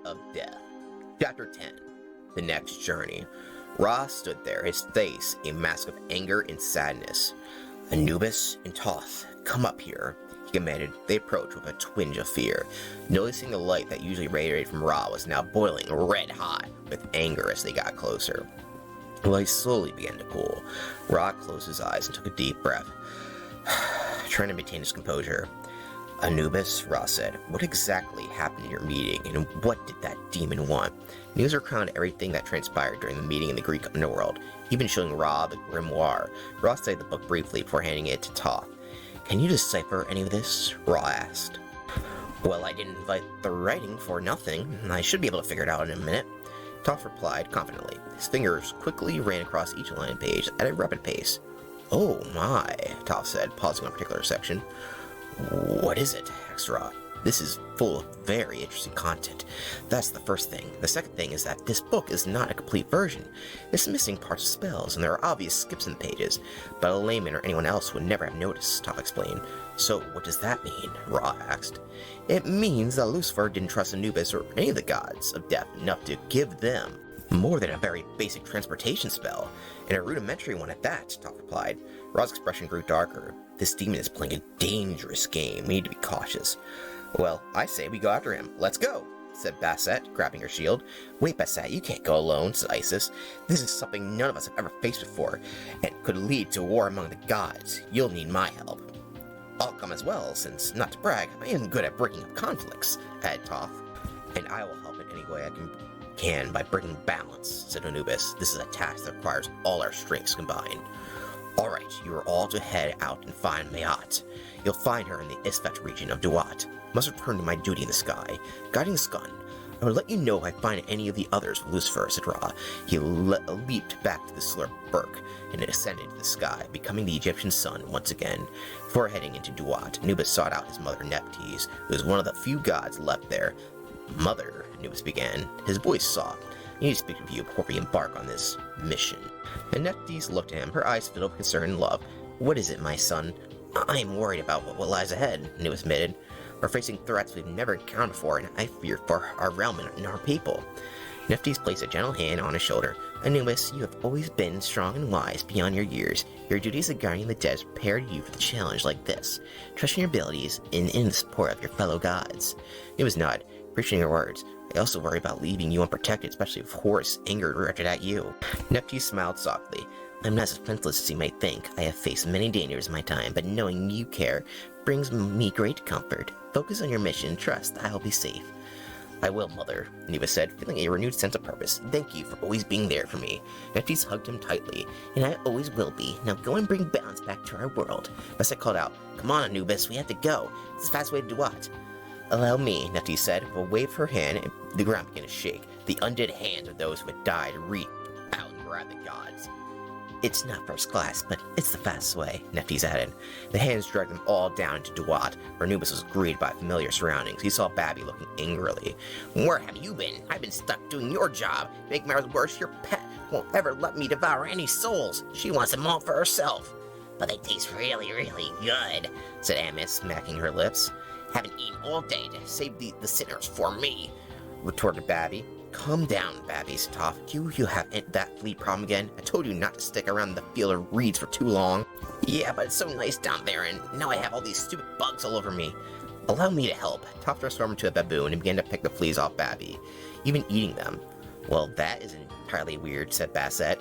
of Death. Chapter 10. The Next Journey. Ra stood there, his face a mask of anger and sadness. Anubis and Thoth, come up here, he commanded. They approached with a twinge of fear, noticing the light that usually radiated from Ra was now boiling red hot with anger as they got closer. The light slowly began to cool. Ra closed his eyes and took a deep breath, trying to maintain his composure. Anubis, Ra said, what exactly happened in your meeting, and what did that demon want? News recounted everything that transpired during the meeting in the Greek underworld, even showing Ra the grimoire. Ra studied the book briefly before handing it to Thoth. Can you decipher any of this? Ra asked. Well, I didn't invite the writing for nothing. I should be able to figure it out in a minute. Thoth replied confidently. His fingers quickly ran across each line and page at a rapid pace. Oh my, Thoth said, pausing on a particular section. What is it? Asked Ra. This is full of very interesting content. That's the first thing. The second thing is that this book is not a complete version. It's missing parts of spells, and there are obvious skips in the pages, but a layman or anyone else would never have noticed, Thoth explained. So what does that mean? Ra asked. It means that Lucifer didn't trust Anubis or any of the gods of death enough to give them more than a very basic transportation spell, and a rudimentary one at that, Thoth replied. Ra's expression grew darker. This demon is playing a dangerous game. We need to be cautious. Well, I say we go after him. Let's go, said Bastet, grabbing her shield. Wait, Bastet, you can't go alone, said Isis. This is something none of us have ever faced before, and could lead to war among the gods. You'll need my help. I'll come as well, since, not to brag, I am good at breaking up conflicts, added Thoth. And I will help in any way I can by bringing balance, said Anubis. This is a task that requires all our strengths combined. Alright, you are all to head out and find Maat. You'll find her in the Isfet region of Duat. Must return to my duty in the sky, guiding the Skun. I will let you know if I find any of the others of Lucifer, said Ra. He leaped back to the Slurp Burk and ascended to the sky, becoming the Egyptian sun once again. Before heading into Duat, Anubis sought out his mother Nephthys, who was one of the few gods left there. Mother, Anubis began, his voice soft. I need to speak with you before we embark on this mission. And Nephthys looked at him, her eyes filled with concern and love. What is it, my son? I am worried about what lies ahead, Anubis admitted. We're facing threats we've never encountered before, and I fear for our realm and our people. Nephthys placed a gentle hand on his shoulder. Anubis, you have always been strong and wise beyond your years. Your duties as guardian of the dead prepared you for the challenge like this. Trust in your abilities and in the support of your fellow gods. Anubis nodded, appreciating your words. I also worry about leaving you unprotected, especially if Horus angered or directed at you. Nephthys smiled softly. I'm not as defenseless as you might think. I have faced many dangers in my time, but knowing you care brings me great comfort. Focus on your mission and trust that I will be safe. I will, Mother, Anubis said, feeling a renewed sense of purpose. Thank you for always being there for me. Nephthys hugged him tightly. And I always will be. Now go and bring balance back to our world. Bastet called out, Come on, Anubis, we have to go. It's the fast way to Duat. Allow me, Nephthys said. With a wave of her hand, and the ground began to shake. The undead hands of those who had died reached out and grabbed the gods. It's not first class, but it's the fastest way, Nephthys added. The hands dragged them all down into Duat, where Anubis was greeted by familiar surroundings. He saw Babby looking angrily. Where have you been? I've been stuck doing your job. To make matters worse, your pet won't ever let me devour any souls. She wants them all for herself. But they taste really, really good, said Amos, smacking her lips. Haven't eaten all day to save the sinners for me, retorted Babby. Calm down, Babby, said Thoth. You have that flea problem again? I told you not to stick around the field of reeds for too long. Yeah, but it's so nice down there, and now I have all these stupid bugs all over me. Allow me to help. Thoth transformed into a baboon and began to pick the fleas off Babby, even eating them. Well, that is entirely weird, said Bastet.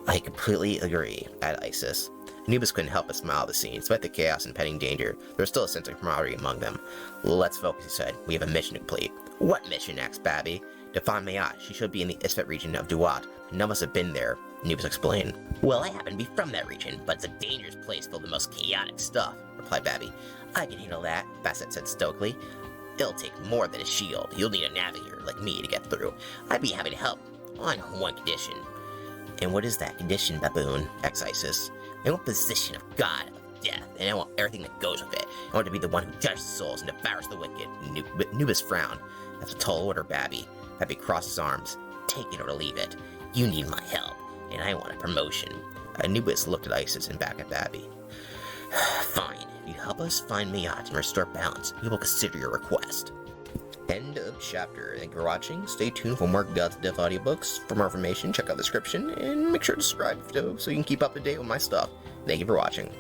I completely agree, added Isis. Anubis couldn't help but smile at the scene. Despite the chaos and pending danger, there was still a sense of camaraderie among them. Let's focus, he said. We have a mission to complete. What mission? Asked Babby. To find Maat. She should be in the Isfet region of Duat. None of us have been there, Anubis explained. Well, I happen to be from that region, but it's a dangerous place filled with the most chaotic stuff, replied Babby. I can handle that, Bastet said stokily. It'll take more than a shield. You'll need a navigator like me to get through. I'd be happy to help, on one condition. And what is that condition, baboon? Asked Isis. I want position of God of death, and I want everything that goes with it. I want to be the one who judges souls and devours the wicked. Anubis frowned. That's a tall order, Babby. Babby crossed his arms. Take it or leave it. You need my help, and I want a promotion. Anubis looked at Isis and back at Babby. Fine. If you help us find Maat and restore balance, we will consider your request. End of chapter. Thank you for watching. Stay tuned for more Gods of Death audiobooks. For more information, check out the description, and make sure to subscribe so you can keep up to date with my stuff. Thank you for watching.